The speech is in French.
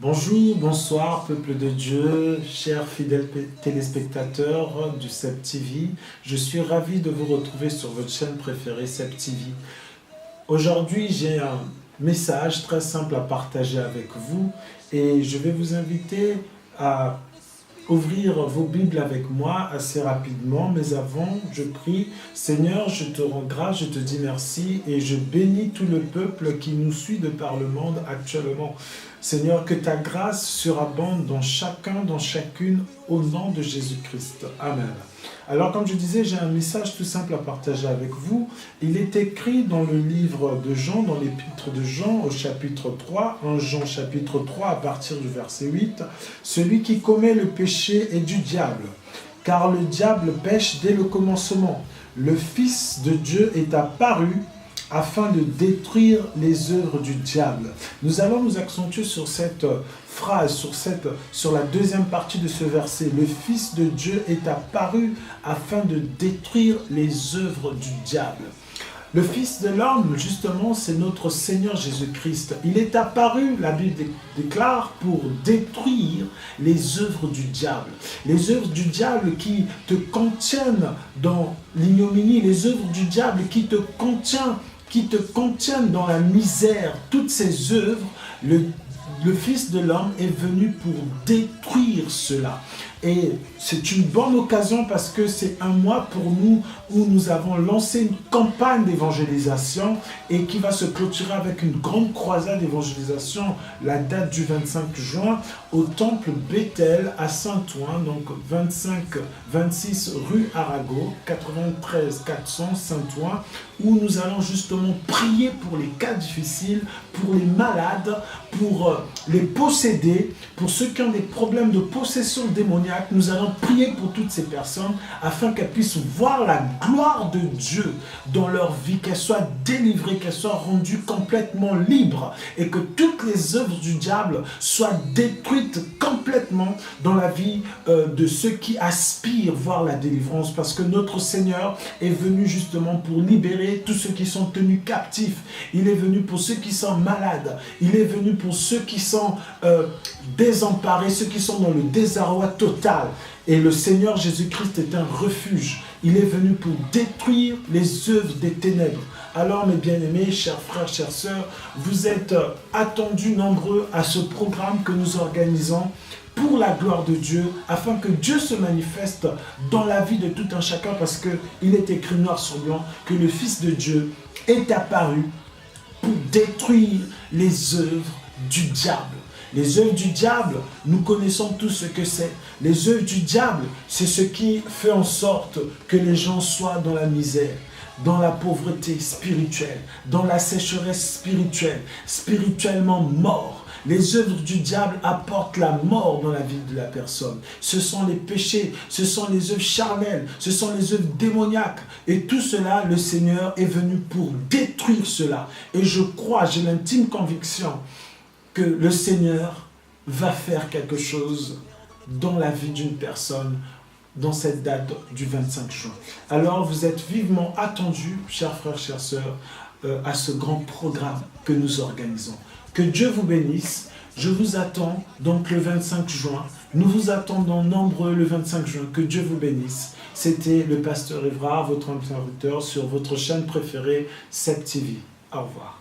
Bonjour, bonsoir, peuple de Dieu, chers fidèles téléspectateurs du CEP TV. Je suis ravi de vous retrouver sur votre chaîne préférée CEP TV. Aujourd'hui, j'ai un message très simple à partager avec vous et je vais vous inviter à ouvrir vos Bibles avec moi assez rapidement, mais avant, je prie, Seigneur, je te rends grâce, je te dis merci et je bénis tout le peuple qui nous suit de par le monde actuellement. Seigneur, que ta grâce surabonde dans chacun, dans chacune, au nom de Jésus-Christ. Amen. Alors, comme je disais, j'ai un message tout simple à partager avec vous. Il est écrit dans le livre de Jean, dans l'épître de Jean, au chapitre 3, en Jean chapitre 3, à partir du verset 8, « Celui qui commet le péché est du diable, car le diable pêche dès le commencement. Le Fils de Dieu est apparu afin de détruire les œuvres du diable. » Nous allons nous accentuer sur cette phrase, sur la deuxième partie de ce verset. Le Fils de Dieu est apparu afin de détruire les œuvres du diable. Le Fils de l'homme, justement, c'est notre Seigneur Jésus-Christ. Il est apparu, la Bible déclare, pour détruire les œuvres du diable. Les œuvres du diable qui te contiennent dans l'ignominie, les œuvres du diable qui te contiennent dans la misère. Toutes ces œuvres, le Fils de l'homme est venu pour détruire cela. Et c'est une bonne occasion parce que c'est un mois pour nous où nous avons lancé une campagne d'évangélisation et qui va se clôturer avec une grande croisade d'évangélisation, la date du 25 juin, au temple Bethel à Saint-Ouen, donc 25-26 rue Arago, 93 400 Saint-Ouen, où nous allons justement prier pour les cas difficiles, pour les malades, pour les possédés, pour ceux qui ont des problèmes de possession démoniaque. Nous allons prier pour toutes ces personnes afin qu'elles puissent voir la gloire de Dieu dans leur vie, qu'elles soient délivrées, qu'elles soient rendues complètement libres et que toutes les œuvres du diable soient détruites complètement dans la vie de ceux qui aspirent voir la délivrance, parce que notre Seigneur est venu justement pour libérer tous ceux qui sont tenus captifs. Il est venu pour ceux qui sont malades. Il est venu pour ceux qui sont désemparés, ceux qui sont dans le désarroi total. Et le Seigneur Jésus-Christ est un refuge. Il est venu pour détruire les œuvres des ténèbres. Alors, mes bien-aimés, chers frères, chères sœurs, vous êtes attendus nombreux à ce programme que nous organisons pour la gloire de Dieu, afin que Dieu se manifeste dans la vie de tout un chacun, parce qu'il est écrit noir sur blanc que le Fils de Dieu est apparu pour détruire les œuvres du diable. Les œuvres du diable, nous connaissons tous ce que c'est. Les œuvres du diable, c'est ce qui fait en sorte que les gens soient dans la misère, dans la pauvreté spirituelle, dans la sécheresse spirituelle, spirituellement morts. Les œuvres du diable apportent la mort dans la vie de la personne. Ce sont les péchés, ce sont les œuvres charnelles, ce sont les œuvres démoniaques. Et tout cela, le Seigneur est venu pour détruire cela. Et je crois, j'ai l'intime conviction que le Seigneur va faire quelque chose dans la vie d'une personne dans cette date du 25 juin. Alors vous êtes vivement attendus, chers frères, chères sœurs, à ce grand programme que nous organisons. Que Dieu vous bénisse. Je vous attends donc le 25 juin. Nous vous attendons nombreux le 25 juin. Que Dieu vous bénisse. C'était le pasteur Évrard, votre interlocuteur sur votre chaîne préférée, CEP TV. Au revoir.